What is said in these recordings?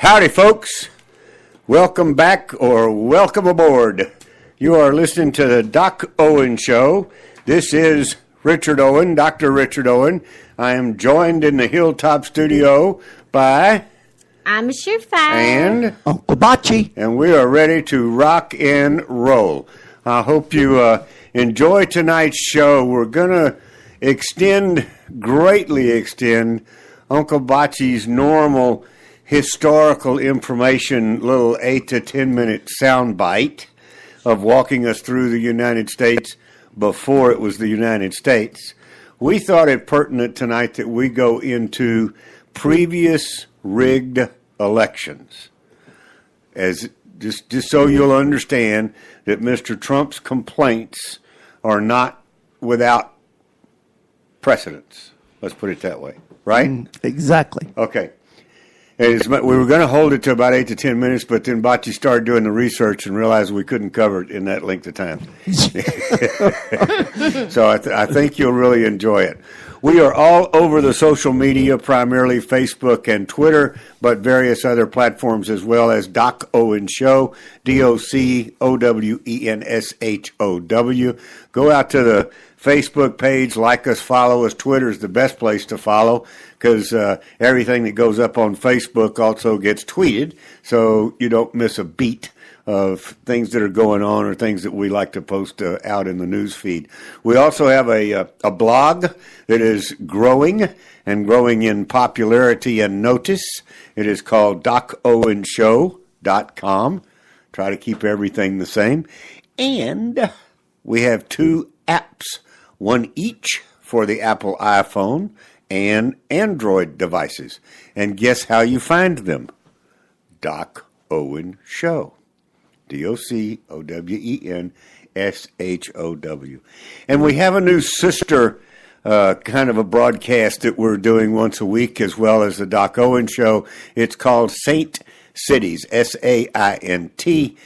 Howdy, folks. Welcome back or welcome aboard. You are listening to the Doc Owen Show. This is Richard Owen, Dr. Richard Owen. I am joined in the Hilltop Studio by... I'm Surefire. And... Uncle Bocce. And we are ready to rock and roll. I hope you enjoy tonight's show. We're going to greatly extend Uncle Bocce's normal historical information, little 8 to 10 minute sound bite of walking us through the United States before it was the United States. We thought it pertinent tonight that we go into previous rigged elections, as just so you'll understand that Mr. Trump's complaints are not without precedence. Let's put it that way, right? Exactly. Okay. We were going to hold it to about 8 to 10 minutes, but then Bocce started doing the research and realized we couldn't cover it in that length of time. So I think you'll really enjoy it. We are all over the social media, primarily Facebook and Twitter, but various other platforms as well as Doc Owen Show, DocOwenshow. Go out to the Facebook page, like us, follow us. Twitter is the best place to follow because everything that goes up on Facebook also gets tweeted, so you don't miss a beat of things that are going on or things that we like to post out in the news feed. We also have a blog that is growing in popularity and notice. It is called DocOwenshow.com. Try to keep everything the same. And we have 2 apps, one each for the Apple iPhone and Android devices. And guess how you find them? Doc Owen Show. DocOwenshow. And we have a new sister kind of a broadcast that we're doing once a week as well as the Doc Owen Show. It's called Saint Cities, SAINTCITIES,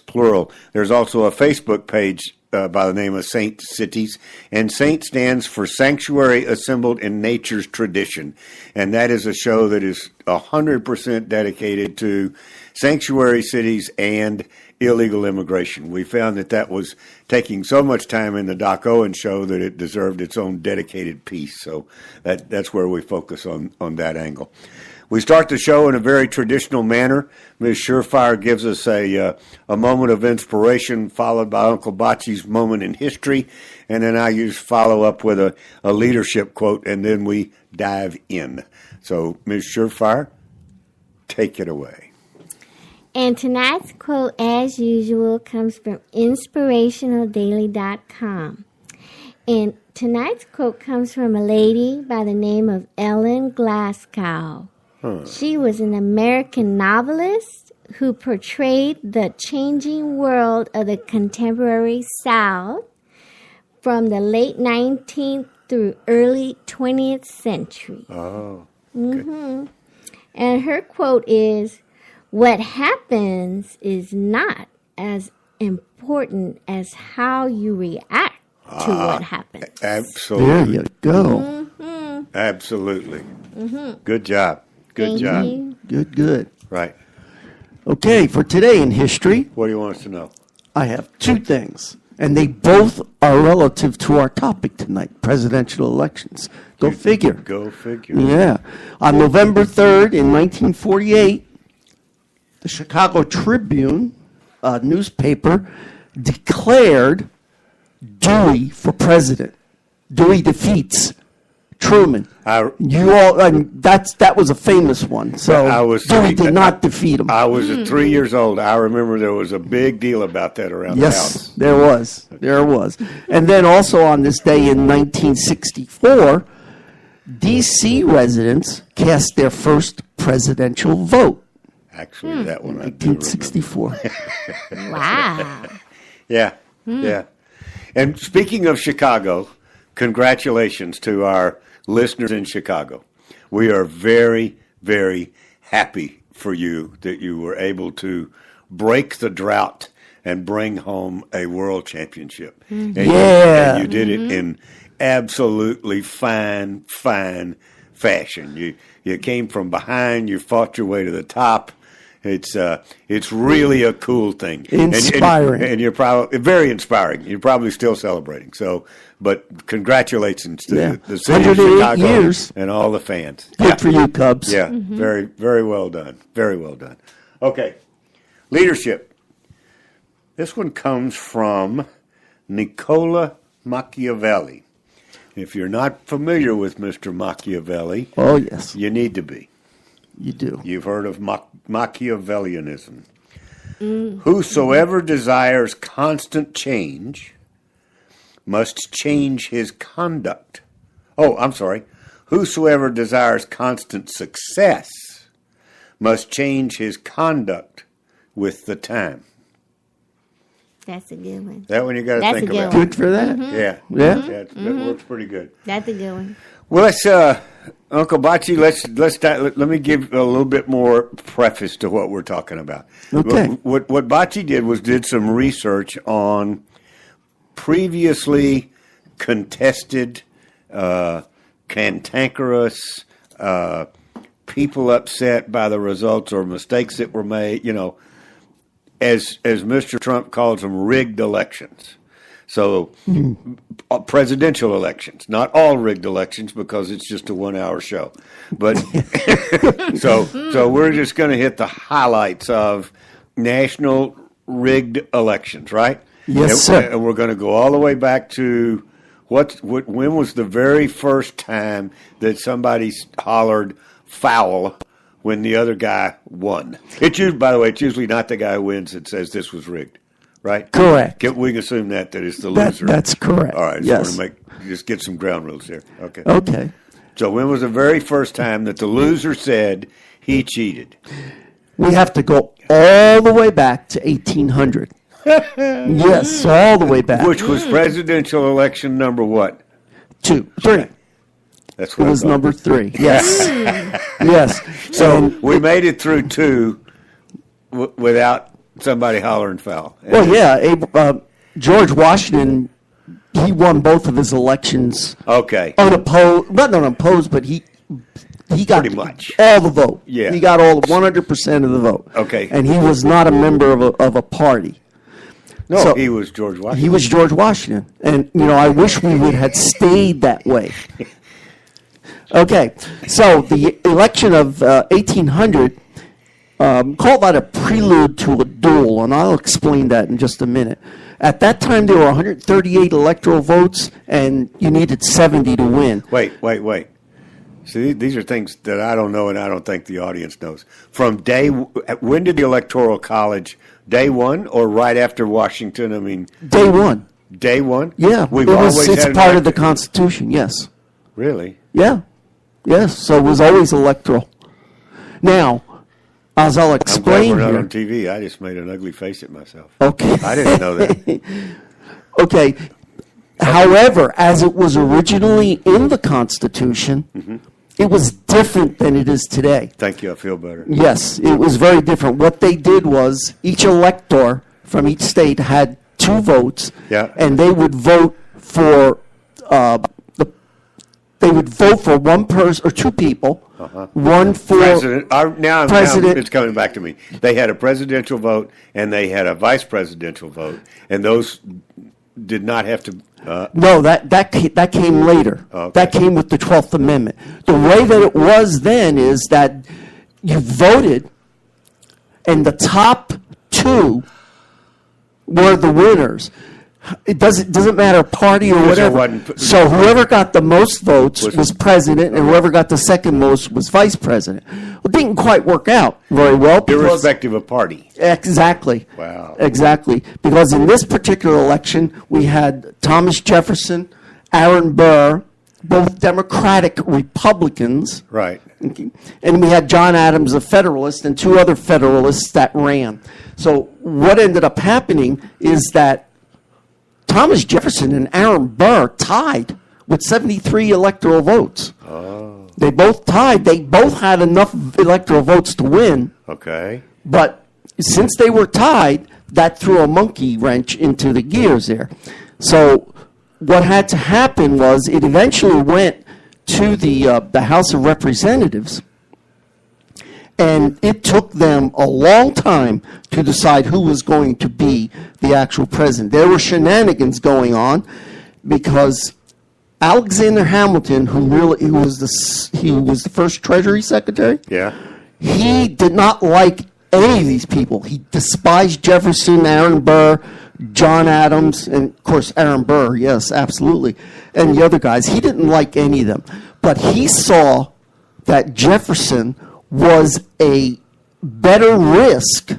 plural. There's also a Facebook page by the name of Saint Cities, and Saint stands for Sanctuary Assembled in Nature's Tradition, and that is a show that is 100% dedicated to sanctuary cities and illegal immigration. We found that was taking so much time in the Doc Owen Show that it deserved its own dedicated piece, so that's where we focus on that angle. We start the show in a very traditional manner. Ms. Surefire gives us a moment of inspiration, followed by Uncle Bocce's moment in history, and then I follow up with a leadership quote, and then we dive in. So, Ms. Surefire, take it away. And tonight's quote, as usual, comes from InspirationalDaily.com. And tonight's quote comes from a lady by the name of Ellen Glasgow. She was an American novelist who portrayed the changing world of the contemporary South from the late 19th through early 20th century. Oh, okay. And her quote is, "What happens is not as important as how you react to what happens." Absolutely. There you go. Mm-hmm. Absolutely. Mm-hmm. Good job. Good job. You. Good. Right. Okay, for today in history, What do you want us to know? I have 2 things, and they both are relative to our topic tonight, presidential elections. Go figure. Go figure. Yeah. On November 3rd in 1948, the Chicago Tribune newspaper declared Dewey for president. Dewey defeats Truman. That was a famous one. So Dewey did not defeat him. I was 3 years old. I remember there was a big deal about that around the house. Yes, there was. And then also on this day in 1964, D.C. residents cast their first presidential vote. Actually, that one I do 1964. Wow. Yeah. And speaking of Chicago, congratulations to our listeners in Chicago. We are very, very happy for you that you were able to break the drought and bring home a world championship. And you did it in absolutely fine fashion. You came from behind. You fought your way to the top. It's really a cool thing. Inspiring. And you're probably very inspiring. You're probably still celebrating. So, but congratulations to the city of Chicago years. And all the fans. Good for you, Cubs. Yeah, very, very well done. Very well done. Okay, leadership. This one comes from Nicola Machiavelli. If you're not familiar with Mr. Machiavelli, oh yes, you need to be. You do. You've heard of Machiavellianism. Whosoever desires constant change must change his conduct. Oh, I'm sorry. Whosoever desires constant success must change his conduct with the time. That's a good one. That one you got to think about. Good for that. Yeah. Yeah. That works pretty good. That's a good one. Well, let's, Uncle Bocce, let me give a little bit more preface to what we're talking about. Okay. What Bocce did some research on previously contested, cantankerous, people upset by the results or mistakes that were made, as Mr. Trump calls them, rigged elections. So, presidential elections, not all rigged elections because it's just a 1 hour show. But so we're just going to hit the highlights of national rigged elections, right? Yes, sir. And we're going to go all the way back to when was the very first time that somebody hollered foul when the other guy won? By the way, it's usually not the guy who wins that says this was rigged. Right? Correct. We can assume that it's the loser. That's correct. All right. Yes. Want to just get some ground rules here. Okay. Okay. So when was the very first time that the loser said he cheated? We have to go all the way back to 1800. Yes, all the way back. Which was presidential election number what? 2, 3. That's what it was number 3. Yes. Yes. So we made it through 2 without somebody hollering foul. Well, yeah. George Washington, he won both of his elections. Okay. Unopposed, not unopposed, but he got pretty much all the vote. Yeah. He got all 100% of the vote. Okay. And he was not a member of a party. No, So, he was George Washington. He was George Washington. And, I wish we would have stayed that way. Okay. So the election of 1800, call that a prelude to a duel, and I'll explain that in just a minute. At that time, there were 138 electoral votes, and you needed 70 to win. Wait. See, these are things that I don't know, and I don't think the audience knows. When did the Electoral College, day one or right after Washington? I mean, Day one. Day one? Yeah, it's part of the Constitution. Yes. Really? Yeah. Yes. So it was always electoral. Now, as I'll explain I'm glad we're not here. on TV. I just made an ugly face at myself. Okay. I didn't know that. Okay. However, as it was originally in the Constitution, it was different than it is today. Thank you. I feel better. Yes, it was very different. What they did was each elector from each state had 2 votes, and they would vote for one person or 2 people. One for president. Now president. It's coming back to me. They had a presidential vote and they had a vice presidential vote, and those did not have to. No, that came later. Okay. That came with the 12th Amendment. The way that it was then is that you voted, and the top 2 were the winners. It doesn't matter party or whatever. So whoever got the most votes was president, and whoever got the second most was vice president. Well, it didn't quite work out very well. Irrespective of party. Exactly. Wow. Exactly. Because in this particular election, we had Thomas Jefferson, Aaron Burr, both Democratic Republicans. Right. And we had John Adams, a Federalist, and 2 other Federalists that ran. So what ended up happening is that Thomas Jefferson and Aaron Burr tied with 73 electoral votes. Oh. They both tied. They both had enough electoral votes to win. Okay. But since they were tied, that threw a monkey wrench into the gears there. So what had to happen was it eventually went to the House of Representatives, and it took them a long time to decide who was going to be the actual president. There were shenanigans going on because Alexander Hamilton, he was the first Treasury Secretary. Yeah. He did not like any of these people. He despised Jefferson, Aaron Burr, John Adams, and of course Aaron Burr, yes, absolutely, and the other guys. He didn't like any of them. But he saw that Jefferson was a better risk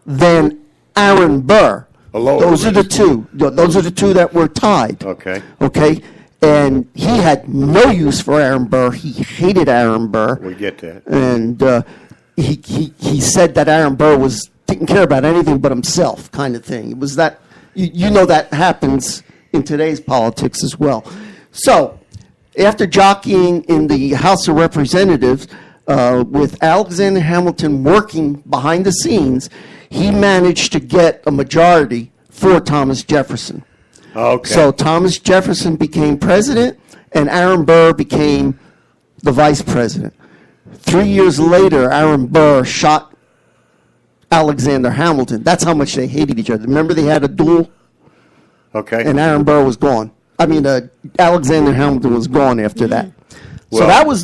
than Aaron Burr. Those are the two. Those are the two that were tied. Okay. Okay? And he had no use for Aaron Burr. He hated Aaron Burr. We get that. And he said that Aaron Burr didn't care about anything but himself, kind of thing. It was that, you know, that happens in today's politics as well. So, after jockeying in the House of Representatives, with Alexander Hamilton working behind the scenes, he managed to get a majority for Thomas Jefferson. Okay. So Thomas Jefferson became president, and Aaron Burr became the vice president. 3 years later, Aaron Burr shot Alexander Hamilton. That's how much they hated each other. Remember they had a duel? Okay. And Aaron Burr was gone. Alexander Hamilton was gone after that. So Well- that was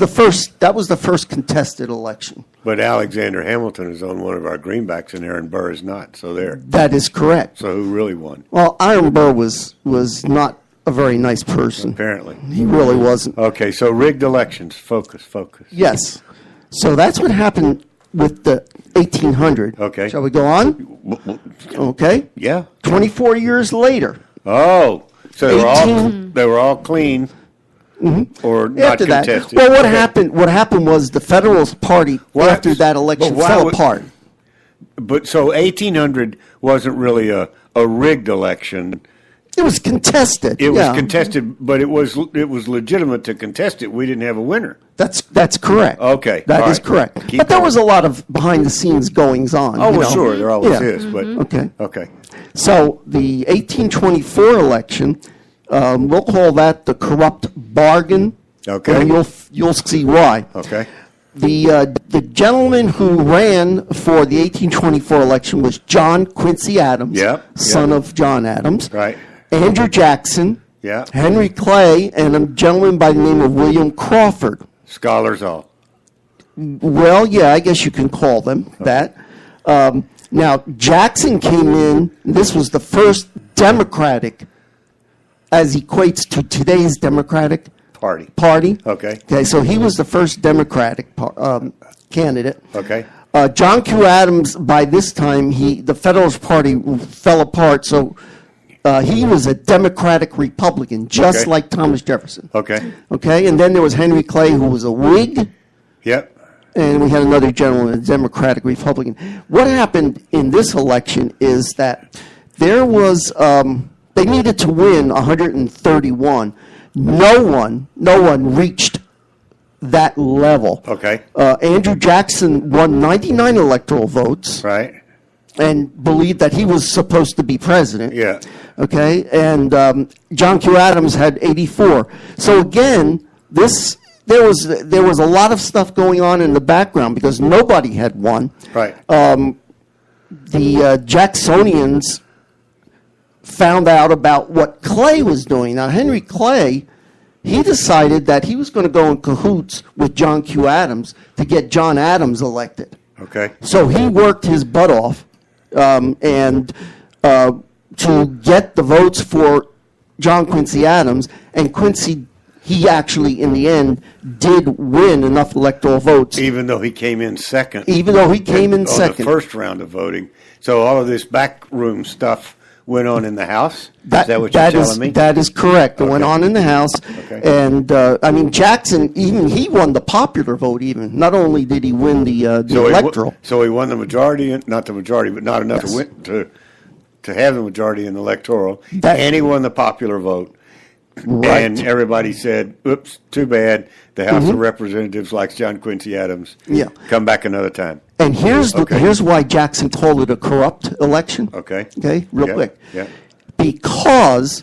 the first contested election. But Alexander Hamilton is on one of our greenbacks, and Aaron Burr is not. So there. That is correct. So who really won? Well, Aaron Burr was not a very nice person. Apparently. He really wasn't. Okay. So rigged elections. Focus. Yes. So that's what happened with the 1800. Okay. Shall we go on? Okay. Yeah. 24 years later. Oh. So they were all clean. Or not After that, contested. well, Okay. what happened was the Federalist Party after that election But why fell would- apart. But so 1800 wasn't really a rigged election. It was contested. It yeah. was contested, but it was legitimate to contest it. We didn't have a winner. That's correct. Okay. That All is right. Correct. Keep but there going. was a lot of behind the scenes goings on. Oh, you well, know. sure, there always Yeah. is. But Okay. okay. So the 1824 election, we'll call that the corrupt bargain. Okay. And you'll see why. Okay. The gentleman who ran for the 1824 election was John Quincy Adams, son of John Adams. Right. Andrew Jackson, Yeah. Henry Clay, and a gentleman by the name of William Crawford. Scholars all. Well, yeah, I guess you can call them that. Now, Jackson came in, this was the first Democratic, as equates to today's Democratic Party. Okay. Okay, so he was the first Democratic candidate. Okay. John Q. Adams, by this time, the Federalist Party fell apart, so he was a Democratic Republican, just Okay. like Thomas Jefferson. Okay. Okay, and then there was Henry Clay, who was a Whig, Yep. and we had another gentleman, a Democratic Republican. What happened in this election is that there was, they needed to win 131. No one reached that level. Okay. Andrew Jackson won 99 electoral votes Right. and believed that he was supposed to be president. Yeah. Okay, and John Q. Adams had 84. So again, there was a lot of stuff going on in the background because nobody had won. Right. The Jacksonians found out about what Clay was doing. Now, Henry Clay, he decided that he was going to go in cahoots with John Q. Adams to get John Adams elected. Okay. So he worked his butt off and to get the votes for John Quincy Adams, and Quincy, he actually, in the end, did win enough electoral votes. Even though he came in second. Even though he came in on second. the first round of voting. So all of this backroom stuff went on in the House? Is that what you're telling me? That is correct. It went Okay. on in the House. Okay. And, Jackson, even he won the popular vote even. Not only did he win the electoral. So he won the majority, not the majority, but not enough Yes. to win to have the majority in the electoral. That- And he won the popular vote. Right. And everybody said, oops, too bad. The House of Representatives likes John Quincy Adams. Yeah. Come back another time. And here's Okay. here's why Jackson called it a corrupt election. Okay. Okay, real Yeah, quick. yeah. Because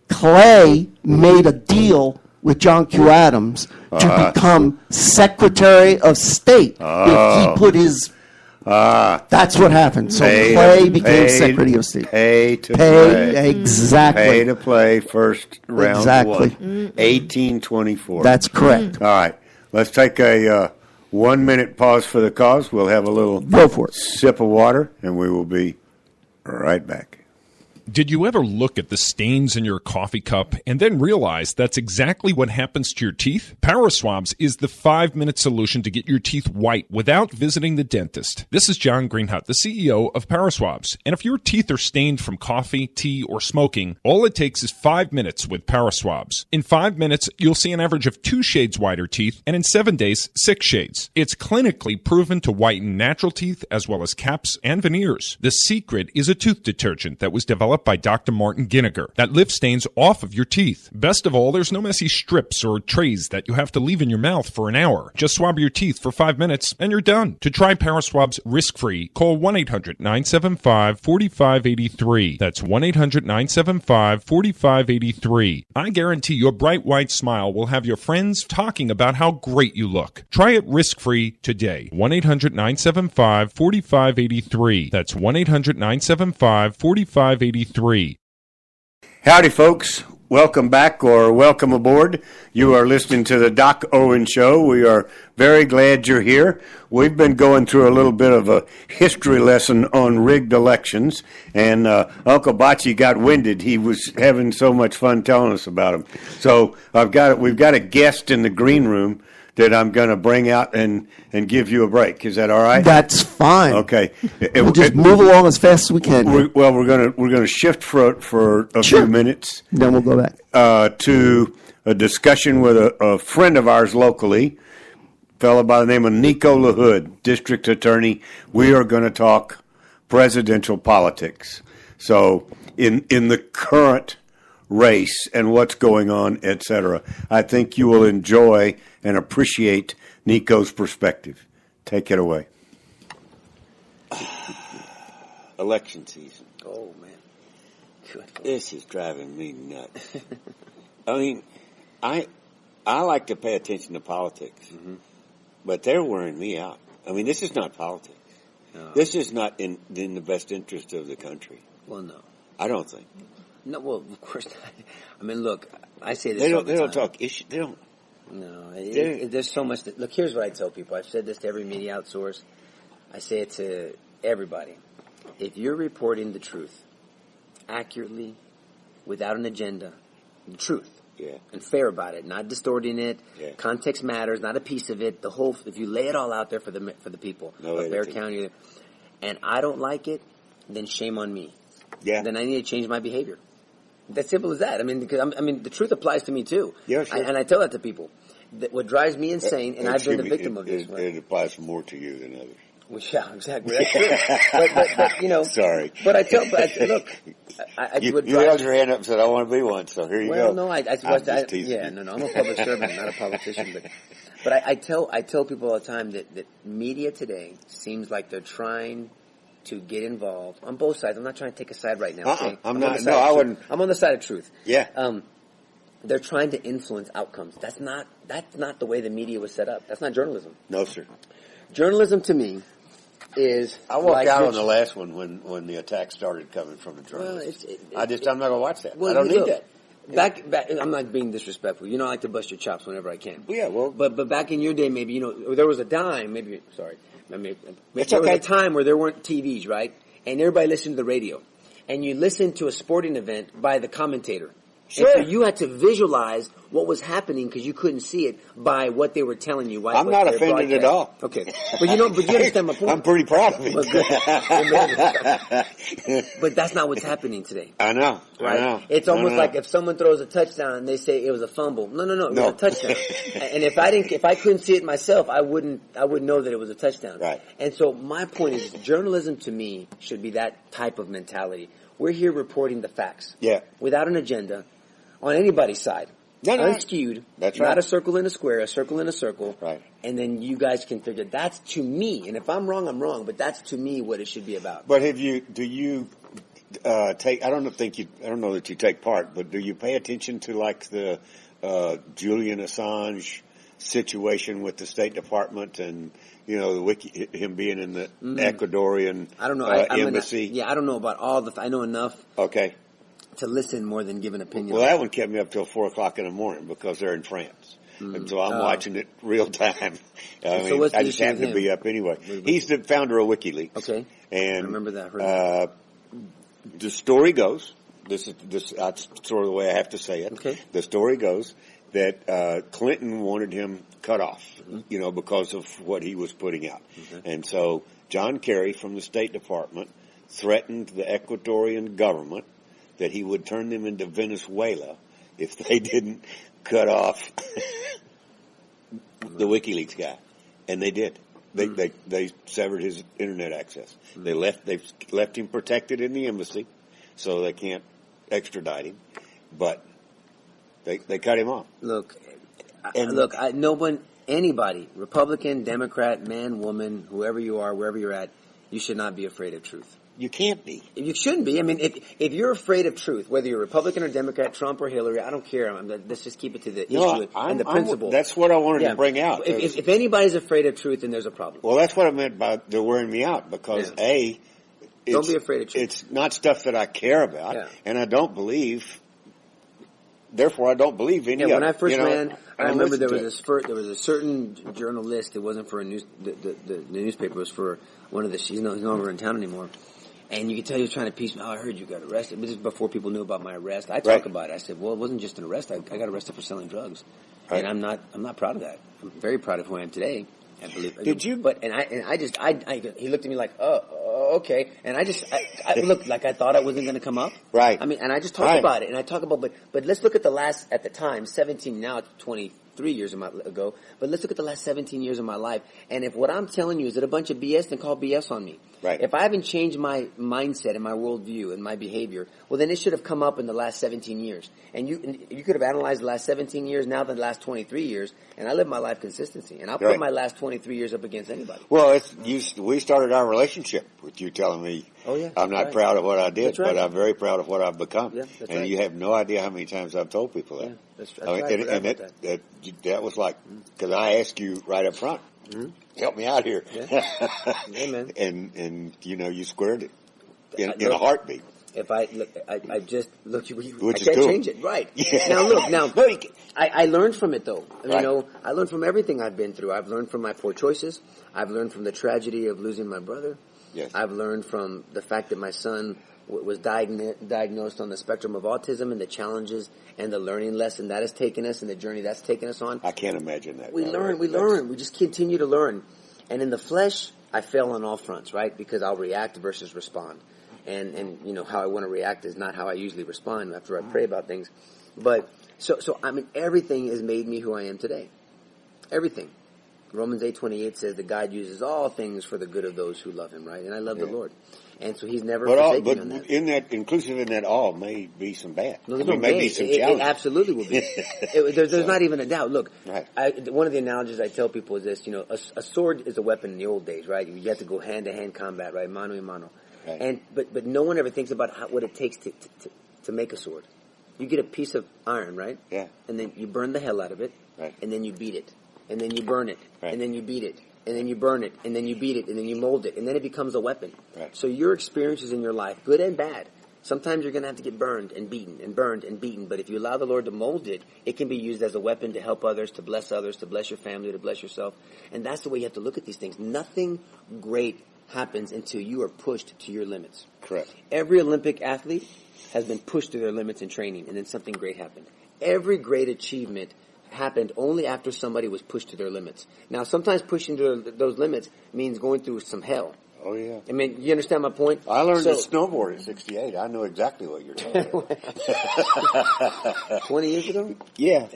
Clay made a deal with John Q. Adams to become Secretary of State. If he put his... that's what happened. So Clay became Secretary of State. Pay to play. Exactly. Pay to play first round Exactly. 1824. That's correct. All right. Let's take a 1 minute pause for the cause. We'll have a little Go for it. sip of water, and we will be right back. Did you ever look at the stains in your coffee cup and then realize that's exactly what happens to your teeth? PowerSwabs is the 5-minute solution to get your teeth white without visiting the dentist. This is John Greenhut, the CEO of PowerSwabs. And if your teeth are stained from coffee, tea, or smoking, all it takes is 5 minutes with PowerSwabs. In 5 minutes, you'll see an average of 2 shades whiter teeth, and in 7 days, 6 shades. It's clinically proven to whiten natural teeth as well as caps and veneers. The secret is a tooth detergent that was developed by Dr. Martin Ginniger that lifts stains off of your teeth. Best of all, there's no messy strips or trays that you have to leave in your mouth for an hour. Just swab your teeth for 5 minutes and you're done. To try PowerSwabs risk-free, call 1-800-975-4583. That's 1-800-975-4583. I guarantee your bright white smile will have your friends talking about how great you look. Try it risk-free today. 1-800-975-4583. That's 1-800-975-4583. Howdy, folks. Welcome back or welcome aboard. You are listening to the Doc Owen Show. We are very glad you're here. We've been going through a little bit of a history lesson on rigged elections, and Uncle Bocce got winded. He was having so much fun telling us about them. So we've got a guest in the green room that I'm going to bring out and give you a break. Is that all right? That's fine. Okay. We'll just move along as fast as we can. We're going to shift for a few minutes. Then we'll go back To a discussion with a friend of ours locally, a fellow by the name of Nico LaHood, district attorney. We are going to talk presidential politics. So in the current race and what's going on, etc. I think you will enjoy and appreciate Nico's perspective. Take it away. Election season. Oh, man. Good. This is driving me nuts. I mean, I like to pay attention to politics, but they're wearing me out. I mean, this is not politics. No. This is not in the best interest of the country. Well, no. I don't think. No, well, of course not. I mean, look, I say this They all the don't time. talk issue. They don't. No, there's so much. Look, here's what I tell people. I've said this to every media outsource. I say it to everybody. If you're reporting the truth accurately, without an agenda, the truth, and fair about it, not distorting it, context matters, not a piece of it. The whole. If you lay it all out there for the people of Bexar County, and I don't like it, then shame on me. Yeah. Then I need to change my behavior. That's simple as that. I mean, because the truth applies to me too. Yeah, sure. And I tell that to people. What drives me insane, and I've been the victim of this. It applies more to you than others. Well, yeah, exactly. That's true. but you know. Sorry. But look, you held your hand up and said, "I want to be one." So here you go. Well, no, I'm a public servant, not a politician. But I tell people all the time that media today seems like they're trying to get involved on both sides. I'm not trying to take a side right now. Okay? I'm not. No, I wouldn't. I'm on the side of truth. Yeah. They're trying to influence outcomes. That's not the way the media was set up. That's not journalism. No, sir. Journalism to me is. I walked out on the last one when the attack started coming from the journalists. Well, I'm not going to watch that. Well, I don't need that. Back, I'm not being disrespectful. You know, I like to bust your chops whenever I can. Yeah, well, but back in your day, maybe there was a dime. Maybe there was a time where there weren't TVs, right? And everybody listened to the radio, and you listened to a sporting event by the commentator. Sure. And so you had to visualize what was happening because you couldn't see it by what they were telling you. I'm not offended at all. Okay, but you understand my point. I'm pretty proud of it. But that's not what's happening today. I know. Right? I know. It's almost like if someone throws a touchdown and they say it was a fumble. No, it was a touchdown. And if I couldn't see it myself, I wouldn't know that it was a touchdown. Right. And so my point is, journalism to me should be that type of mentality. We're here reporting the facts. Yeah. Without an agenda. On anybody's side. Unskewed. That's right. Not a circle in a square, a circle in a circle. Right. And then you guys can figure, that's to me, and if I'm wrong, I'm wrong, but that's to me what it should be about. But do you take, I don't know that you take part, but do you pay attention to like the Julian Assange situation with the State Department and, him being in the Ecuadorian I don't know. embassy. I don't know about all the. I know enough. Okay. To listen more than give an opinion. Well, that one kept me up till 4 o'clock in the morning because they're in France. And so I'm watching it real time. I just happen to be up anyway. He's the founder of WikiLeaks. Okay. And I remember that. The story goes, that's sort of the way I have to say it. Okay. The story goes that Clinton wanted him cut off, because of what he was putting out. And so John Kerry from the State Department threatened the Ecuadorian government that he would turn them into Venezuela if they didn't cut off the WikiLeaks guy. And they did. They severed his internet access. They've left him protected in the embassy, so they can't extradite him. But they cut him off. Anybody, Republican, Democrat, man, woman, whoever you are, wherever you're at, you should not be afraid of truth. You can't be. You shouldn't be. I mean, if you're afraid of truth, whether you're Republican or Democrat, Trump or Hillary, I don't care. Let's just keep it to the issue and the principle. That's what I wanted to bring out. If anybody's afraid of truth, then there's a problem. Well, that's what I meant by they're wearing me out because don't be afraid of truth. It's not stuff that I care about, and I don't believe. Therefore, I don't believe any of it. When I first ran, I remember there was a certain journalist. It wasn't for the newspaper. It was for one of the. He's no longer in town anymore. And you could tell he was trying to piece me. Oh, I heard you got arrested. But this is before people knew about my arrest. I talk about it. I said, well, it wasn't just an arrest. I got arrested for selling drugs, and I'm not proud of that. I'm very proud of who I am today. I believe. Did you? But he looked at me like, oh, okay. And I looked like I thought I wasn't going to come up. Right. I mean, and I just talked about it, and I talk about, but let's look at at the time, 17. Now it's 23 years ago. But let's look at the last 17 years of my life. And if what I'm telling you is that a bunch of BS, then call BS on me. Right. If I haven't changed my mindset and my worldview and my behavior, well, then it should have come up in the last 17 years. And you could have analyzed the last 17 years, now the last 23 years, and I live my life consistency. And I'll put my last 23 years up against anybody. Well, we started our relationship with you telling me I'm not proud of what I did, but I'm very proud of what I've become. Yeah, and you have no idea how many times I've told people that. Yeah, that was like, because I asked you right up front, help me out here. Yeah, man. and you squared it in a heartbeat. If I just look at you. Which I can't cool. change it, right? Yeah. Now, I learned from it though. I learned from everything I've been through. I've learned from my poor choices. I've learned from the tragedy of losing my brother. Yes. I've learned from the fact that my son was diagnosed on the spectrum of autism and the challenges and the learning lesson that has taken us and the journey that's taken us on. I can't imagine that. We learn. We just continue to learn. And in the flesh, I fail on all fronts, right? Because I'll react versus respond. And how I want to react is not how I usually respond after I pray about things. But so I mean, everything has made me who I am today. Everything. Romans 8:28 says that God uses all things for the good of those who love Him, right? And I love the Lord, and so He's never forsaken me on that. In that, inclusive in that, all may be some bad. No, may be some challenges. It absolutely will be. There's not even a doubt. Look, one of the analogies I tell people is this: a sword is a weapon in the old days, right? You have to go hand to hand combat, right, mano a mano. Right. And but no one ever thinks about what it takes to make a sword. You get a piece of iron, right? Yeah. And then you burn the hell out of it, right? And then you beat it. And then you burn it, right. And then you beat it, and then you burn it, and then you beat it, and then you mold it, and then it becomes a weapon. Right. So your experiences in your life, good and bad, sometimes you're going to have to get burned and beaten and burned and beaten. But if you allow the Lord to mold it, it can be used as a weapon to help others, to bless your family, to bless yourself. And that's the way you have to look at these things. Nothing great happens until you are pushed to your limits. Correct. Every Olympic athlete has been pushed to their limits in training, and then something great happened. Every great achievement happened only after somebody was pushed to their limits. Now, sometimes pushing to those limits means going through some hell. Oh, yeah. I mean, you understand my point? I learned to snowboard at 68. I know exactly what you're talking about. 20 years ago? Yeah.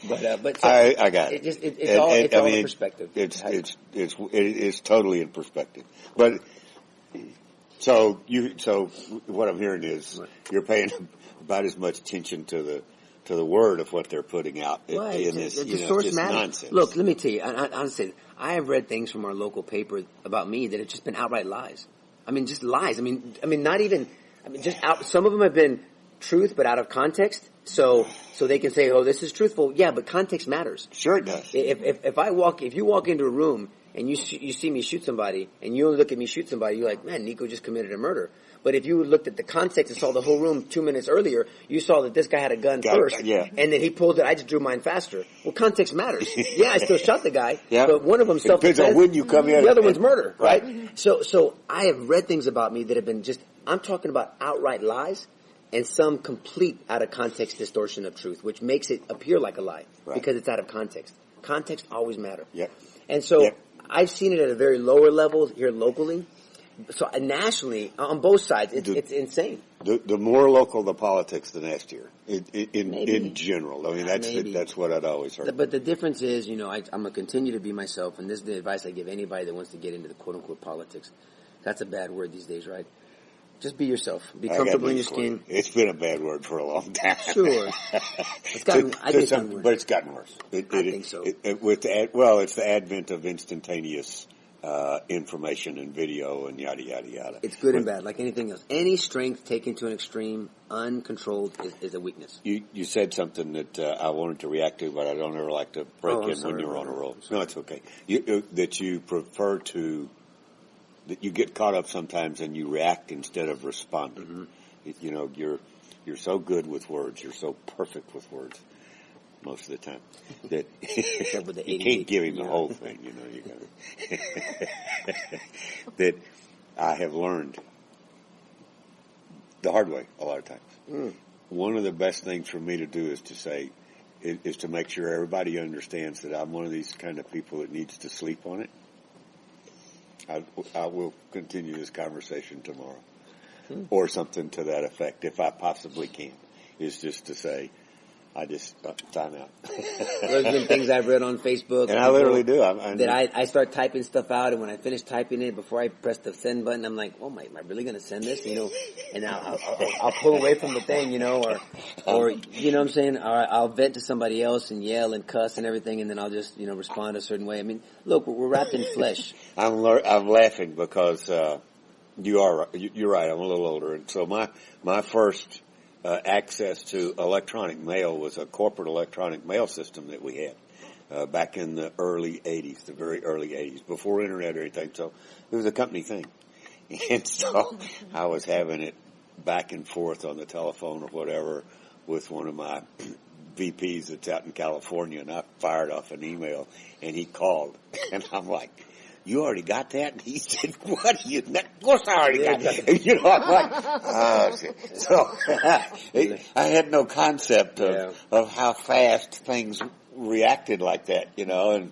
But I got it. It's all in perspective. It is totally in perspective. But so what I'm hearing is you're paying about as much attention to the word of what they're putting out in this. The source matters. Nonsense. Look, let me tell you. Honestly, I have read things from our local paper about me that have just been outright lies. I mean, just lies. I mean, not even. I mean, just out. Some of them have been truth, but out of context. So they can say, "Oh, this is truthful." Yeah, but context matters. Sure it does. If you walk into a room and you see me shoot somebody, and you only look at me shoot somebody, you're like, "Man, Nico just committed a murder." But if you looked at the context and saw the whole room 2 minutes earlier, you saw that this guy had a gun first, and then he pulled it. I just drew mine faster. Well, context matters. Yeah, I still shot the guy, but one of them self-defense. Depends on when you come in. The other one's murder, right? So I have read things about me that have been I'm talking about outright lies, and some complete out of context distortion of truth, which makes it appear like a lie because it's out of context. Context always matters. Yep. And so I've seen it at a very lower level here locally. So nationally, on both sides, it's insane. The more local the politics, the nastier. In general, I mean that's what I'd always heard. But the difference is, I'm gonna continue to be myself, and this is the advice I give anybody that wants to get into the quote unquote politics. That's a bad word these days, right? Just be yourself. Be comfortable in your skin. It's been a bad word for a long time. Sure. It's gotten worse. But it's gotten worse. I think so. It's the advent of instantaneous information and video and yada, yada, yada. It's good and bad, like anything else. Any strength taken to an extreme, uncontrolled, is a weakness. You said something that I wanted to react to, but I don't ever like to break in when you're on a roll. No, it's okay. That you prefer to... that you get caught up sometimes and you react instead of responding. Mm-hmm. You're so good with words. You're so perfect with words most of the time that you can't give him the whole thing. You gotta that I have learned the hard way a lot of times. One of the best things for me to do is to make sure everybody understands that I'm one of these kind of people that needs to sleep on it. I will continue this conversation tomorrow, or something to that effect, if I possibly can. Is just to say, time out. There's been things I've read on Facebook, and I literally do. I start typing stuff out, and when I finish typing it, before I press the send button, I'm like, "Oh my, am I really going to send this?" And I'll pull away from the thing, or you know what I'm saying? Or I'll vent to somebody else and yell and cuss and everything, and then I'll just respond a certain way. I mean, look, we're wrapped in flesh. I'm laughing because you're right. I'm a little older, and so my first access to electronic mail was a corporate electronic mail system that we had back in the early 80s, the very early 80s, before internet or anything. So it was a company thing. And so I was having it back and forth on the telephone or whatever with one of my VPs that's out in California, and I fired off an email, and he called. And I'm like, "You already got that?" And he said, "What do you know?" Of course I already got that. I'm like, oh, shit. So I had no concept of how fast things reacted like that, and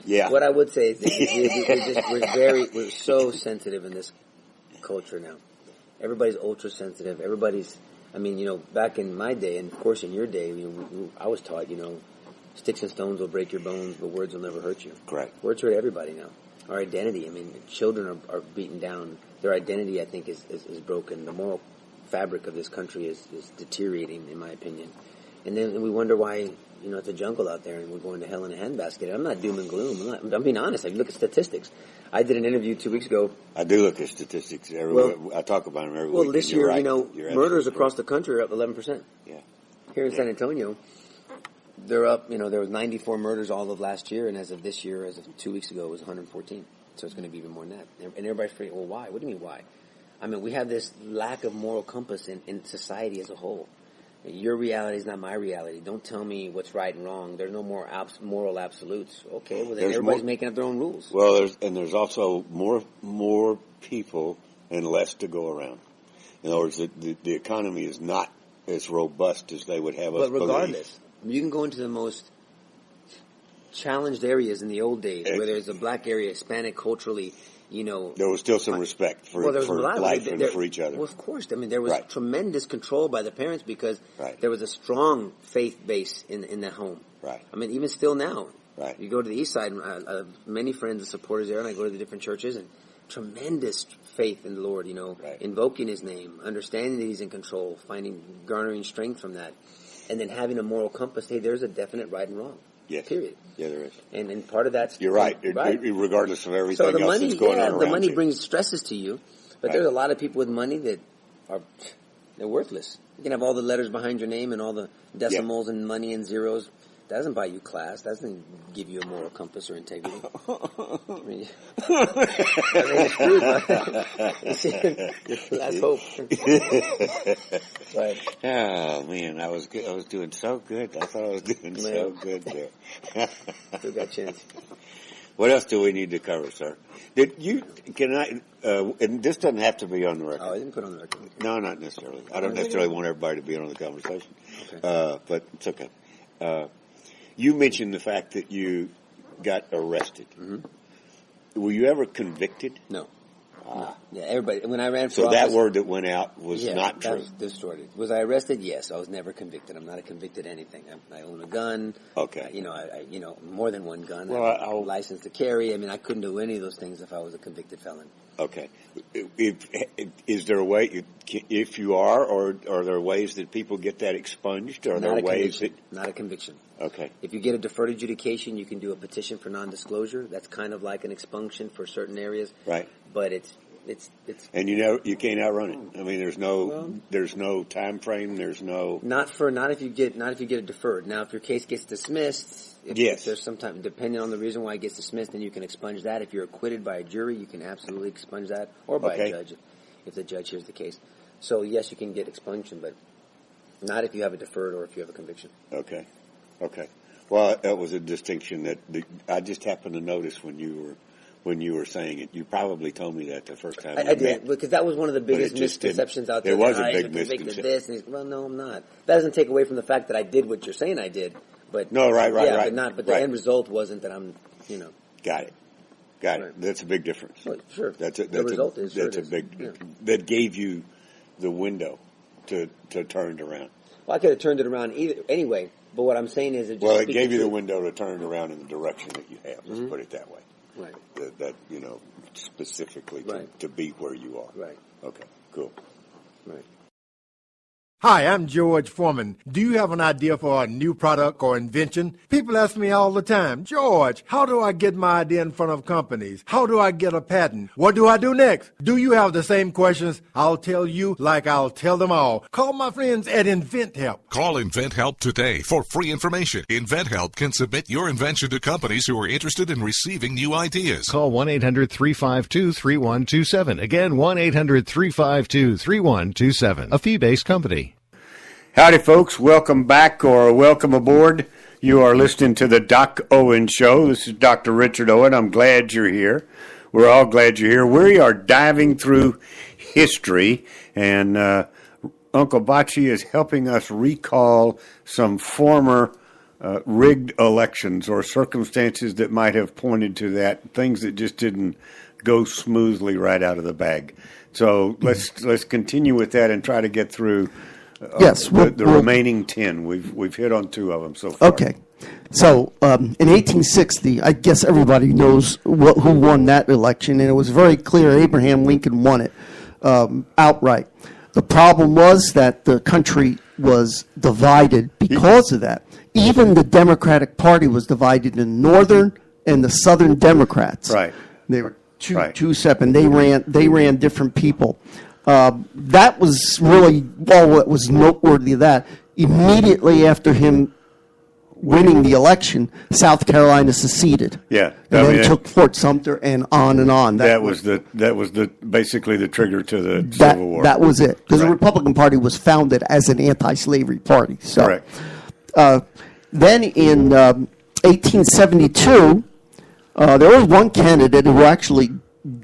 What I would say is we're so sensitive in this culture now. Everybody's ultra sensitive. Back in my day, and of course in your day, I was taught, sticks and stones will break your bones, but words will never hurt you. Correct. Words hurt everybody now. Our identity, children are beaten down. Their identity, I think, is broken. The moral fabric of this country is deteriorating, in my opinion. And then we wonder why, it's a jungle out there and we're going to hell in a handbasket. I'm not doom and gloom. I'm being honest. I look at statistics. I did an interview 2 weeks ago. I do look at statistics everywhere. I talk about them every week. Well, this year, murders across the country are up 11%. Yeah. Here in San Antonio, they're up, there was 94 murders all of last year, and as of this year, as of 2 weeks ago, it was 114. So it's going to be even more than that. And everybody's afraid, well, why? What do you mean, why? We have this lack of moral compass in society as a whole. Your reality is not my reality. Don't tell me what's right and wrong. There's no more moral absolutes. Okay, well, then everybody's making up their own rules. Well, there's also more people and less to go around. In other words, the economy is not as robust as they would have us believe. But regardless, you can go into the most challenged areas in the old days, where there's a black area, Hispanic culturally, there was still some respect for life and for each other. Well, of course. There was tremendous control by the parents because there was a strong faith base in the home. Right. Even still now. Right. You go to the east side, many friends and supporters there, and I go to the different churches, and tremendous faith in the Lord, invoking His name, understanding that He's in control, garnering strength from that, and then having a moral compass. Hey, there's a definite right and wrong. Yes. Period. Yeah, there is. And part of that's... You're right. Regardless of everything else that's going on around the money you. brings stresses to you, but there's a lot of people with money that are They're worthless. You can have all the letters behind your name and all the decimals and money and zeros. That doesn't buy you class. That doesn't give you a moral compass or integrity. I mean, it's true, but last hope. Right. Oh man, I was doing so good. I thought I was doing so good there. Still got a chance. What else do we need to cover, sir? And this doesn't have to be on the record. Oh, I didn't put it on the record. No, not necessarily. I don't necessarily want everybody to be on the conversation. Okay. But it's okay. You mentioned the fact that you got arrested. Mm-hmm. Were you ever convicted? No. No. Yeah, everybody. When I ran for so office, that word that went out was not true. That was distorted. Was I arrested? Yes. I was never convicted. I'm not a convicted anything. I own a gun. Okay. I more than one gun. Well, I have a license to carry. I mean, I couldn't do any of those things if I was a convicted felon. Okay. Is there a way, if you are, or are there ways that people get that expunged? Are there ways that... Not a conviction. Okay. If you get a deferred adjudication, you can do a petition for non-disclosure. That's kind of like an expunction for certain areas. Right. But it's and you can't outrun it. I mean, there's no time frame. There's no not if you get a deferred. Now, if your case gets dismissed, if there's some time, depending on the reason why it gets dismissed, then you can expunge that. If you're acquitted by a jury, you can absolutely expunge that, or by a judge if the judge hears the case. So yes, you can get expunged, but not if you have a deferred or if you have a conviction. Okay. Well, that was a distinction that I just happened to notice when you were saying it. You probably told me that the first time I did, because that was one of the biggest misconceptions out there. There was a big misconception. Well, no, I'm not. That doesn't take away from the fact that I did what you're saying I did. But no, right. But the end result wasn't that I'm, Got it. Right. That's a big difference. Well, sure. The result is a big. That gave you the window to turn it around. Well, I could have turned it around anyway. But what I'm saying is, it gave you the window to turn it around in the direction that you have. Let's put it that way. Right. That specifically to be where you are. Right. Okay. Cool. Right. Hi, I'm George Foreman. Do you have an idea for a new product or invention? People ask me all the time, George, how do I get my idea in front of companies? How do I get a patent? What do I do next? Do you have the same questions? I'll tell you like I'll tell them all. Call my friends at InventHelp. Call InventHelp today for free information. InventHelp can submit your invention to companies who are interested in receiving new ideas. Call 1-800-352-3127. Again, 1-800-352-3127. A fee-based company. Howdy, folks. Welcome back or welcome aboard. You are listening to the Doc Owen Show. This is Dr. Richard Owen. I'm glad you're here. We're all glad you're here. We are diving through history, and Uncle Bocce is helping us recall some former rigged elections or circumstances that might have pointed to that, things that just didn't go smoothly right out of the bag. So let's continue with that and try to get through the remaining 10. We've hit on 2 of them so far. Okay. So in 1860, I guess everybody knows who won that election, and it was very clear Abraham Lincoln won it outright. The problem was that the country was divided because of that. Even the Democratic Party was divided in Northern and the Southern Democrats. Right. They were two separate. They ran different people. That was really what was noteworthy of that. Immediately after him winning the election, South Carolina seceded. Yeah, and then took Fort Sumter and on and on. That was basically the trigger to the Civil War. That was it, because the Republican Party was founded as an anti-slavery party. So, correct. Then in 1872, there was one candidate who actually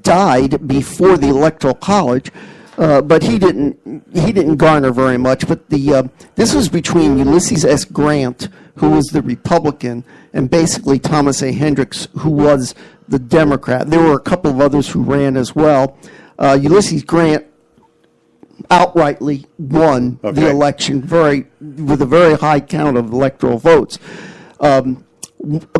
died before the Electoral College. But he didn't garner very much. But this was between Ulysses S. Grant, who was the Republican, and basically Thomas A. Hendricks, who was the Democrat. There were a couple of others who ran as well. Ulysses Grant outrightly won the election with a very high count of electoral votes. A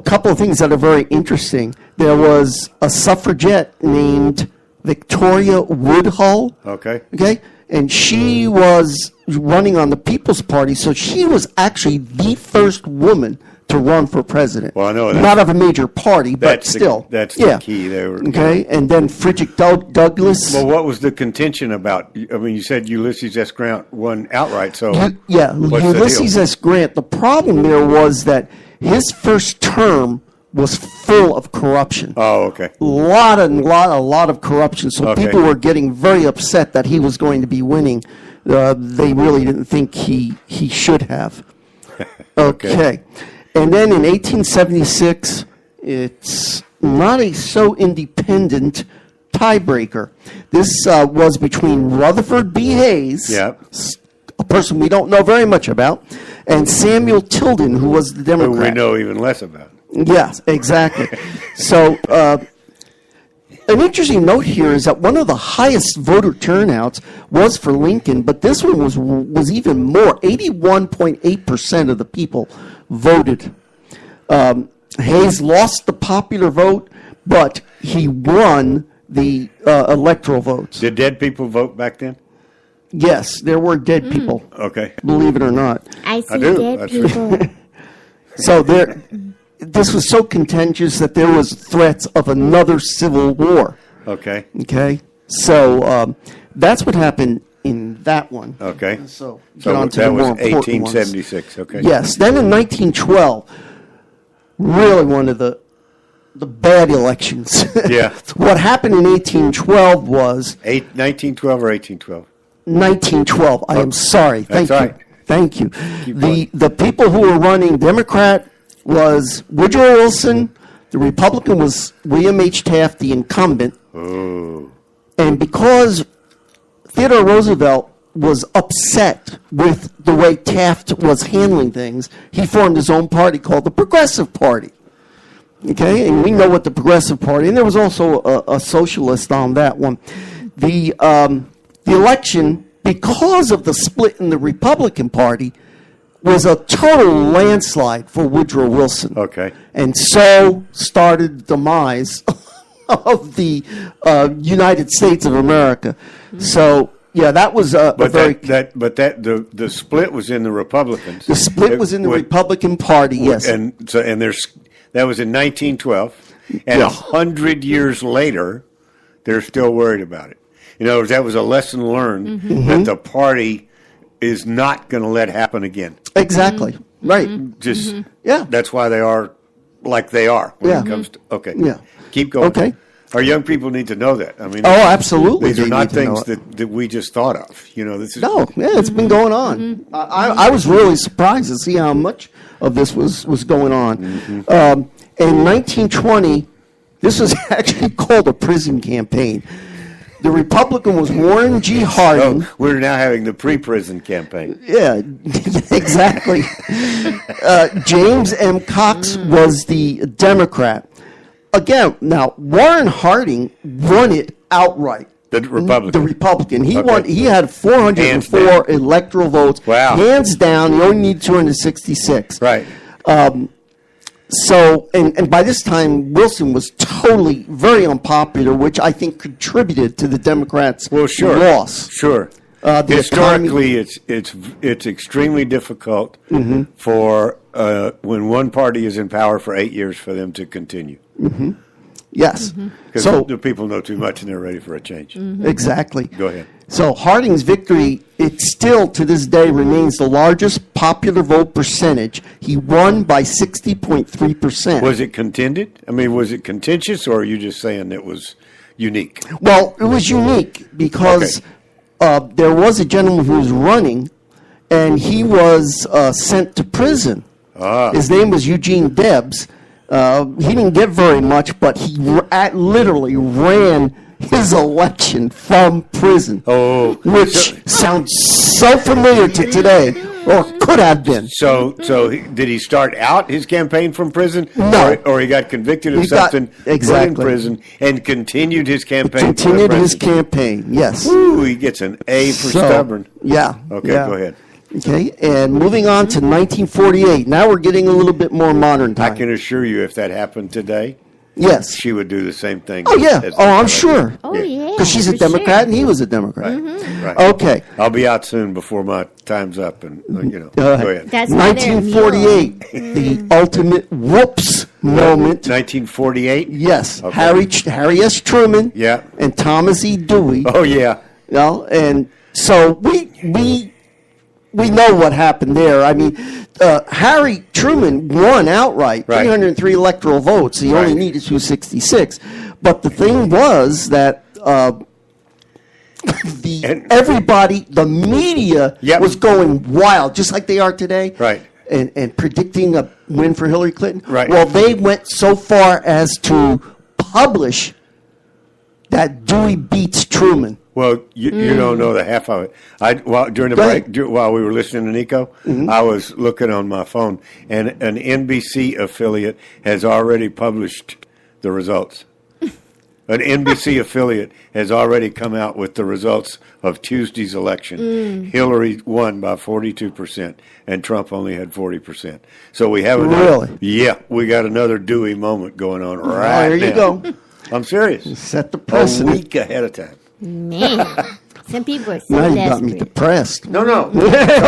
couple of things that are very interesting. There was a suffragette named Victoria Woodhull. Okay. And she was running on the People's Party, so she was actually the first woman to to run for president. Well, I know that. Not of a major party, but still. That's the key. They were, okay, and then Frederick Douglass. Well, what was the contention about? I mean, you said Ulysses S. Grant won outright, so Ulysses S. Grant. The problem there was that his first term was full of corruption. Oh, okay. A lot of corruption. So people were getting very upset that he was going to be winning. They really didn't think he should have. Okay. And then in 1876, it's not a so independent tiebreaker. This was between Rutherford B. Hayes, a person we don't know very much about, and Samuel Tilden, who was the Democrat. Who we know even less about. Yes, exactly. So an interesting note here is that one of the highest voter turnouts was for Lincoln, but this one was even more. 81.8% of the people voted. Hayes lost the popular vote, but he won the electoral votes. Did dead people vote back then? Yes, there were dead people. Okay. Believe it or not. I see dead people. So this was so contentious that there was threats of another civil war. Okay. Okay. So that's what happened in that one. Okay. So that was 1876. Okay. Yes. Then in 1912, really one of the bad elections. Yeah. What happened in 1812 was 1912 or 1812. 1912. I am sorry. Thank you. Right. Thank you. The people who were running Democrat was Woodrow Wilson. The Republican was William H. Taft, the incumbent. Oh. And because Theodore Roosevelt was upset with the way Taft was handling things, he formed his own party called the Progressive Party. Okay, and we know what the Progressive Party, and there was also a socialist on that one. The election, because of the split in the Republican Party, was a total landslide for Woodrow Wilson. Okay. And so started the demise of the United States of America. So, yeah, that was the split was in the Republicans. The split was in the Republican Party, yes. And that was in 1912, and 100 years later, they're still worried about it. In other words, that was a lesson learned that the party is not going to let happen again. Exactly. Right. Just that's why they are like they are when it comes to keep going. Okay. Our young people need to know that. I mean, absolutely. These are not things that we just thought of. You know, this is it's been going on. I was really surprised to see how much of this was going on. In 1920, this was actually called a prison campaign. The Republican was Warren G. Harding. Oh, we're now having the pre-prison campaign. Yeah, exactly. James M. Cox was the Democrat. Again, now, Warren Harding won it outright. The Republican. He won. He had 404 electoral votes. Wow. Hands down. He only needed 266. Right. So, and by this time, Wilson was totally very unpopular, which I think contributed to the Democrats' loss. Sure. Historically, it's extremely difficult for when one party is in power for 8 years for them to continue. Yes. Because the people know too much and they're ready for a change. Exactly. Go ahead. So Harding's victory, it still to this day remains the largest popular vote percentage. He won by 60.3%. Was it contended? I mean, was it contentious, or are you just saying it was unique? Well, it was unique because there was a gentleman who was running, and he was sent to prison. His name was Eugene Debs. He didn't get very much, but he literally ran his election from prison, which sounds so familiar to today, or could have been. So did he start out his campaign from prison? No. Or he got convicted of something, put in prison, and continued his campaign? Continued his campaign, yes. Ooh, he gets an A for stubborn. Yeah. Okay, go ahead. Okay, and moving on to 1948. Now we're getting a little bit more modern time. I can assure you if that happened today, yes, she would do the same thing. Oh, yeah. I'm sure. Oh, yeah. Because she's a for Democrat sure. and he was a Democrat. Right. Okay. I'll be out soon before my time's up, and go ahead. That's why they're 1948, the ultimate whoops moment. 1948. Yes, Okay. Harry S. Truman. Yeah. And Thomas E. Dewey. Oh yeah. And so we know what happened there. I mean, Harry Truman won outright, Right. 303 electoral votes. He only Right. needed 266. But the thing was that everybody, the media, Yep. was going wild, just like they are today. Right. And predicting a win for Hillary Clinton. Right. Well, they went so far as to publish that Dewey beats Truman. Well, you don't know the half of it. During the Go break, ahead. while we were listening to Nico, I was looking on my phone, and an NBC affiliate has already published the results. An NBC affiliate has already come out with the results of Tuesday's election. Hillary won by 42%, and Trump only had 40%. So we have Really? Yeah, we got another Dewey moment going on right there you now. go. I'm serious. Set the A precedent. week ahead of time. Man, some people are so Now you got me desperate. depressed. No.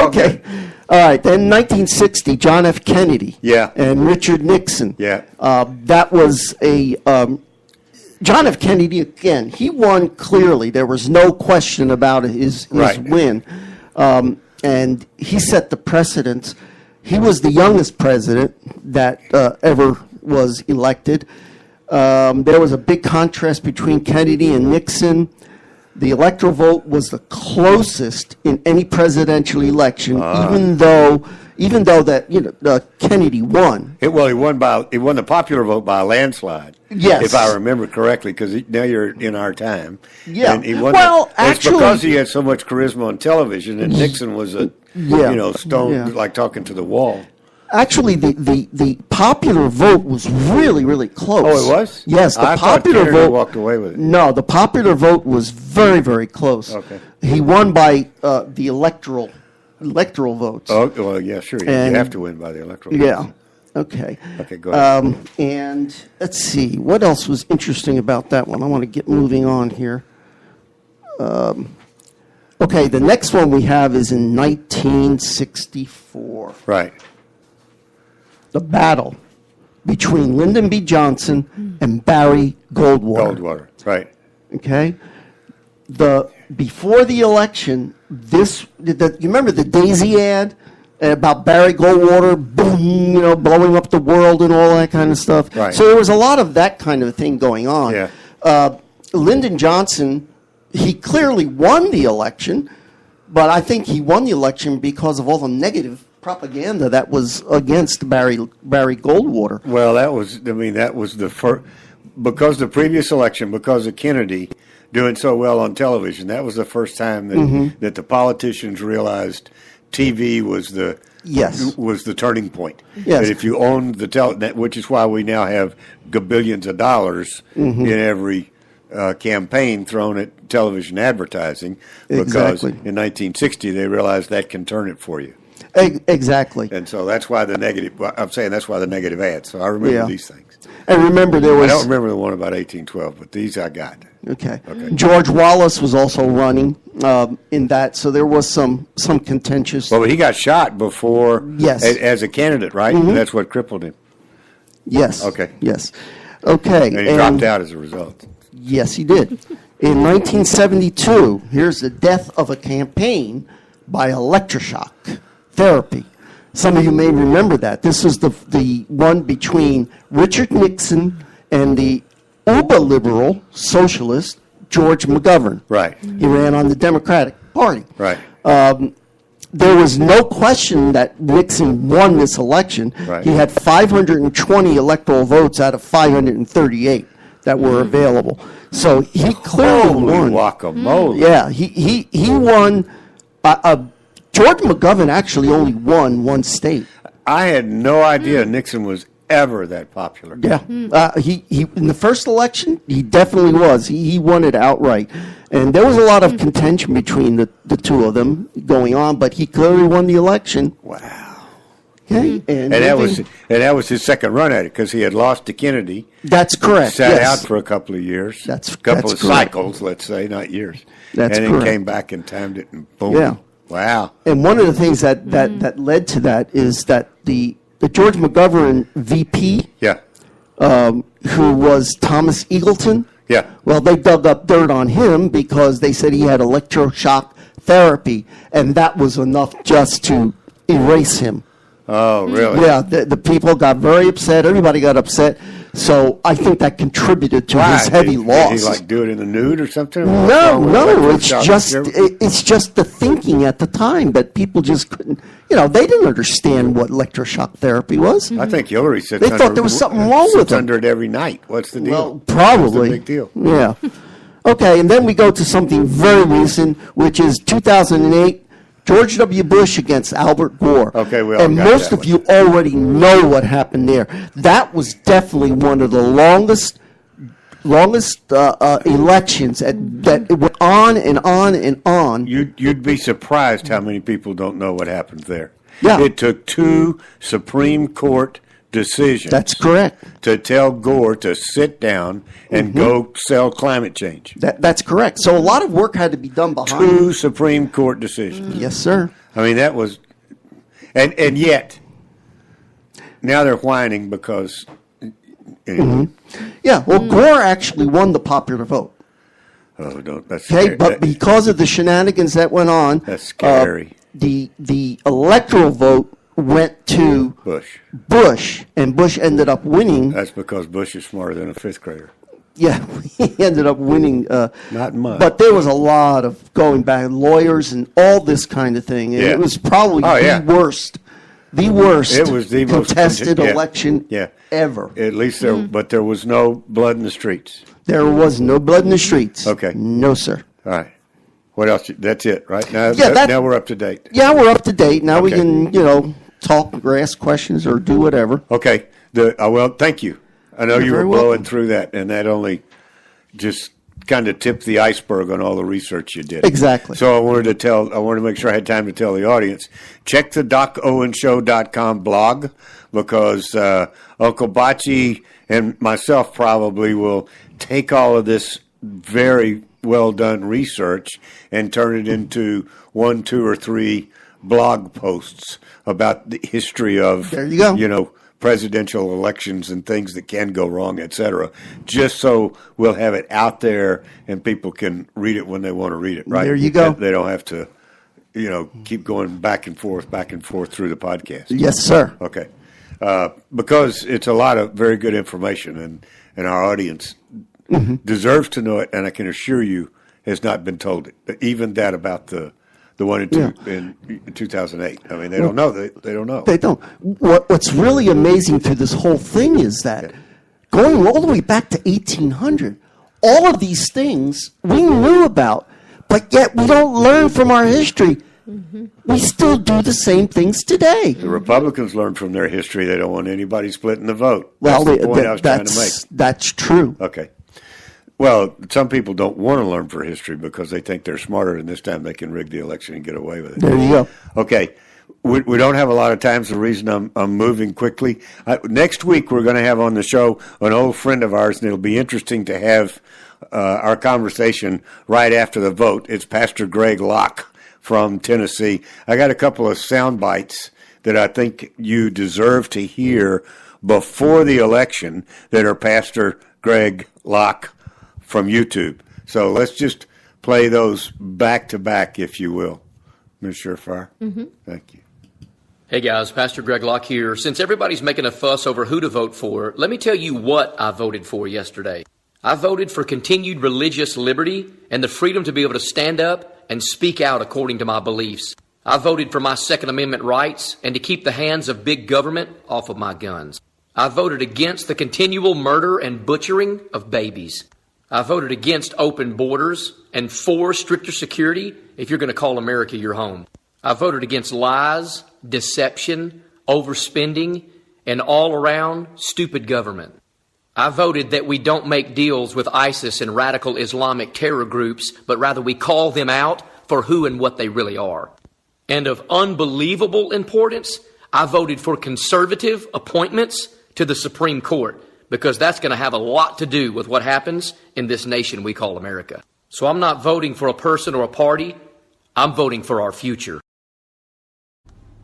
Okay. All right. Then 1960, John F. Kennedy. Yeah. And Richard Nixon. Yeah. That was a John F. Kennedy again. He won clearly. There was no question about his Right. win, and he set the precedent. He was the youngest president that ever was elected. There was a big contrast between Kennedy and Nixon. The electoral vote was the closest in any presidential election, even though that Kennedy won. He won the popular vote by a landslide. Yes. If I remember correctly, because now you're in our time. Yeah. And he won Well, it's actually- because he had so much charisma on television, and Nixon was stone, Yeah. like talking to the wall. Actually, the popular vote was really, really close. Oh, it was? Yes, the I thought popular Kennedy vote walked away with it. No, the popular vote was very, very close. Okay. He won by the electoral votes. Oh, well, yeah, sure. You And- have to win by the electoral. Yeah. votes. Okay. Okay, go ahead. And let's see what else was interesting about that one. I want to get moving on here. Okay, the next one we have is in 1964. Right. The battle between Lyndon B. Johnson and Barry Goldwater. Goldwater. Right. Okay, before the election, you remember the Daisy ad about Barry Goldwater, boom, blowing up the world and all that kind of stuff. Right. So there was a lot of that kind of thing going on. Yeah. Lyndon Johnson, he clearly won the election, but I think he won the election because of all the negative propaganda that was against Barry Goldwater. Well, that was the first, because the previous election, because of Kennedy doing so well on television, that was the first time that the politicians realized TV was the turning point. Yes. That if you owned which is why we now have billions of dollars in every campaign thrown at television advertising, because Exactly. in 1960 they realized that can turn it for you. Exactly. And so that's why the negative. I'm saying that's why the negative ads. So I remember these things. And remember, there was. I don't remember the one about 1812, but these I got. Okay. George Wallace was also running in that, so there was some contentious. Well, but he got shot before. Yes. As a candidate, right? That's what crippled him. Yes. Okay. Yes. Okay. And he dropped out as a result. Yes, he did. In 1972, here's the death of a campaign by electroshock therapy. Some of you may remember that. This was the one between Richard Nixon and the uber-liberal socialist George McGovern. Right. He ran on the Democratic Party. Right. There was no question that Nixon won this election. Right. He had 520 electoral votes out of 538 that were available. So he clearly Holy won. guacamole. Yeah, he won. George McGovern actually only won one state. I had no idea Nixon was ever that popular. Yeah, he in the first election he definitely was. He won it outright, and there was a lot of contention between the two of them going on. But he clearly won the election. Wow. Okay, and that was his second run at it because he had lost to Kennedy. That's correct. Sat out for a couple of years. That's a couple of correct. cycles, let's say, not years. That's and correct. then came back and timed it, and boom. Yeah. Wow. And one of the things that led to that is that the George McGovern VP, Yeah. who was Thomas Eagleton, Yeah. well, they dug up dirt on him because they said he had electroshock therapy, and that was enough just to erase him. Oh, really? Yeah, the people got very upset. Everybody got upset. So I think that contributed to his heavy loss. Did he like do it in the nude or something? No, it's just the thinking at the time that people just couldn't. They didn't understand what electroshock therapy was. I think Hillary said they thought there was something wrong with it. Under it every night. What's the deal? Well, probably. What's the big deal? Yeah. Okay, and then we go to something very recent, which is 2008. George W. Bush against Albert Gore. Okay, we all and got most that of you already know what happened there. That was definitely one of the longest elections that it went on and on and on. You'd be surprised how many people don't know what happened there. Yeah. It took 2 Supreme Court decisions. That's correct. To tell Gore to sit down and go sell climate change. That's correct. So a lot of work had to be done behind 2 Supreme Court decisions. Yes, sir. I mean, that was, and yet, now they're whining because. Yeah, well, Gore actually won the popular vote. Oh, don't. That's okay, scary. but because of the shenanigans that went on, that's scary. The electoral vote went to Bush, and Bush ended up winning. That's because Bush is smarter than a 5th grader. Yeah, he ended up winning. Not much. But there was a lot of going back, lawyers and all this kind of thing. And it was probably the worst. The worst. It was the most contested election ever. At least there, but there was no blood in the streets. There was no blood in the streets. Okay. No, sir. All right. What else? That's it, right? Now, now we're up to date. Yeah, we're up to date. Now we can, talk or ask questions or do whatever. Okay. Well, thank you. I know you were very blowing welcome. through that, and that only just kind of tipped the iceberg on all the research you did. Exactly. So I wanted to make sure I had time to tell the audience, check the DocOwenShow.com blog because Uncle Bocce and myself probably will take all of this very well done research and turn it into 1, 2, or 3 blog posts about the history of, there you go. Presidential elections and things that can go wrong, et cetera, just so we'll have it out there and people can read it when they want to read it, right? There you go. They don't have to, keep going back and forth through the podcast. Yes, sir. Okay. Because it's a lot of very good information and our audience deserves to know it, and I can assure you has not been told it. Even that about the one in 2008. I mean, they don't know. They don't know. They don't. What's really amazing to this whole thing is that going all the way back to 1800, all of these things we knew about, but yet we don't learn from our history. We still do the same things today. The Republicans learned from their history. They don't want anybody splitting the vote. Well, that's the point I was trying to make. That's true. Okay. Well, some people don't want to learn for history because they think they're smarter, and this time they can rig the election and get away with it. There you go. Okay. We don't have a lot of time, so the reason I'm moving quickly. Next week, we're going to have on the show an old friend of ours, and it'll be interesting to have our conversation right after the vote. It's Pastor Greg Locke from Tennessee. I got a couple of sound bites that I think you deserve to hear before the election that are Pastor Greg Locke from YouTube. So let's just play those back to back, if you will. Ms. Surefire. Thank you. Hey guys, Pastor Greg Locke here. Since everybody's making a fuss over who to vote for, let me tell you what I voted for yesterday. I voted for continued religious liberty and the freedom to be able to stand up and speak out according to my beliefs. I voted for my Second Amendment rights and to keep the hands of big government off of my guns. I voted against the continual murder and butchering of babies. I voted against open borders and for stricter security if you're going to call America your home. I voted against lies, deception, overspending, and all-around stupid government. I voted that we don't make deals with ISIS and radical Islamic terror groups, but rather we call them out for who and what they really are. And of unbelievable importance, I voted for conservative appointments to the Supreme Court because that's going to have a lot to do with what happens in this nation we call America. So I'm not voting for a person or a party. I'm voting for our future.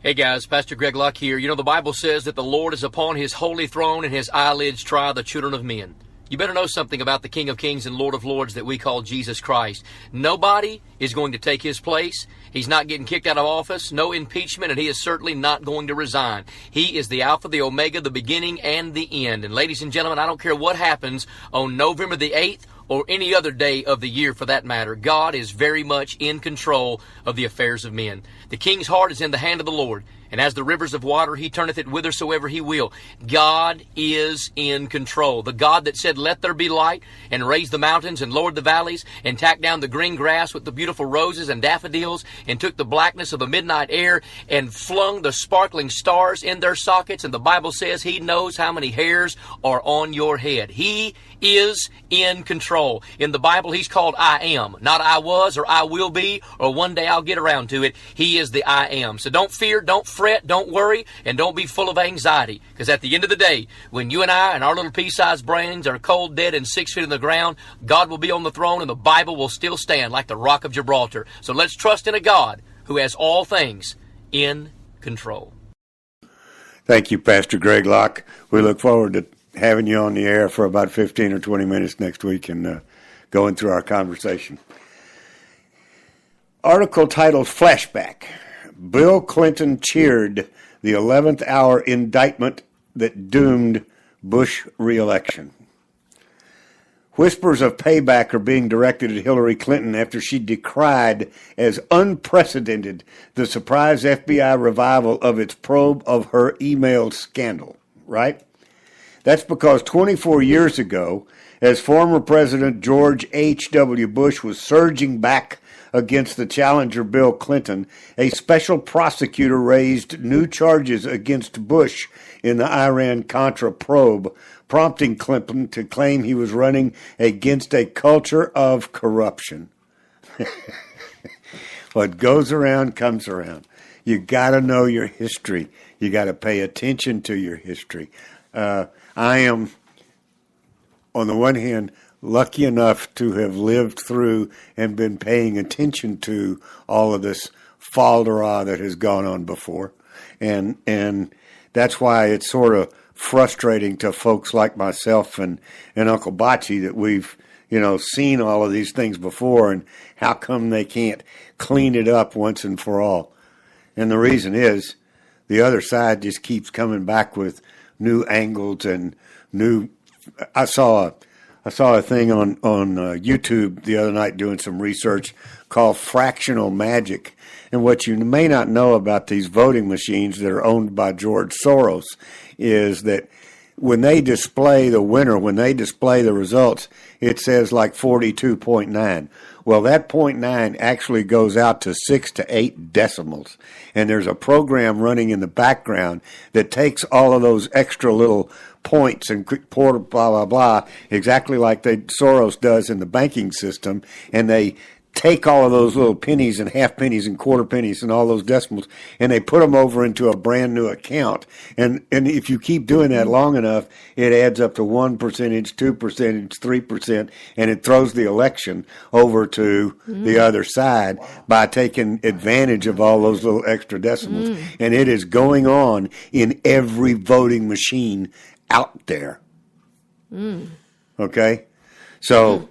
Hey guys, Pastor Greg Locke here. You know, the Bible says that the Lord is upon his holy throne and his eyelids try the children of men. You better know something about the King of Kings and Lord of Lords that we call Jesus Christ. Nobody is going to take his place. He's not getting kicked out of office, no impeachment, and he is certainly not going to resign. He is the Alpha, the Omega, the beginning, and the end. And ladies and gentlemen, I don't care what happens on November the 8th or any other day of the year for that matter. God is very much in control of the affairs of men. The king's heart is in the hand of the Lord, and as the rivers of water, he turneth it whithersoever he will. God is in control. The God that said, let there be light, and raised the mountains and lowered the valleys, and tacked down the green grass with the beautiful roses and daffodils, and took the blackness of the midnight air, and flung the sparkling stars in their sockets. And the Bible says he knows how many hairs are on your head. He is in control. In the Bible, he's called I am. Not I was or I will be or one day I'll get around to it. He is the I am. So don't fear, don't fret, don't worry, and don't be full of anxiety. Because at the end of the day, when you and I and our little pea-sized brains are cold, dead, and 6 feet in the ground, God will be on the throne and the Bible will still stand like the rock of Gibraltar. So let's trust in a God who has all things in control. Thank you, Pastor Greg Locke. We look forward to having you on the air for about 15 or 20 minutes next week and going through our conversation. Article titled Flashback. Bill Clinton cheered the 11th hour indictment that doomed Bush re-election. Whispers of payback are being directed at Hillary Clinton after she decried as unprecedented the surprise FBI revival of its probe of her email scandal, right? That's because 24 years ago, as former President George H.W. Bush was surging back against the challenger Bill Clinton, a special prosecutor raised new charges against Bush in the Iran-Contra probe, prompting Clinton to claim he was running against a culture of corruption. What goes around comes around. You got to know your history. You got to pay attention to your history. I am, on the one hand, lucky enough to have lived through and been paying attention to all of this falderah that has gone on before. And that's why it's sort of frustrating to folks like myself and Uncle Bocce that we've, seen all of these things before, and how come they can't clean it up once and for all. And the reason is the other side just keeps coming back with new angles and new. I saw a thing on YouTube the other night doing some research called fractional magic. And what you may not know about these voting machines that are owned by George Soros is that when they display the winner, when they display the results, it says like 42.9. Well, that 0.9 actually goes out to 6 to 8 decimals. And there's a program running in the background that takes all of those extra little points and blah, blah, blah, exactly like Soros does in the banking system, and they take all of those little pennies and half pennies and quarter pennies and all those decimals, and they put them over into a brand new account. And if you keep doing that long enough, it adds up to 1%, 2%, 3%, and it throws the election over to the other side by taking advantage of all those little extra decimals. And it is going on in every voting machine out there. Okay? So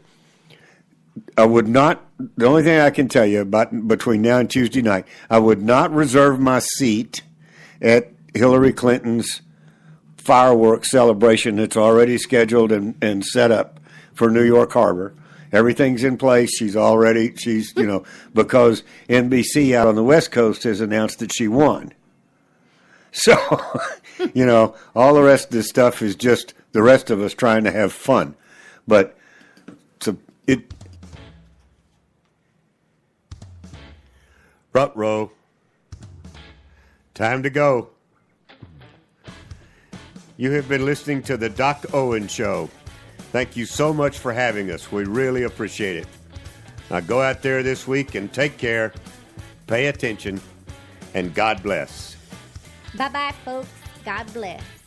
I would not, the only thing I can tell you about between now and Tuesday night, I would not reserve my seat at Hillary Clinton's fireworks celebration that's already scheduled and set up for New York Harbor. Everything's in place. She's because NBC out on the West Coast has announced that she won. So, all the rest of this stuff is just the rest of us trying to have fun. But front row. Time to go. You have been listening to the Doc Owen Show. Thank you so much for having us. We really appreciate it. Now go out there this week and take care, pay attention, and God bless. Bye-bye, folks. God bless.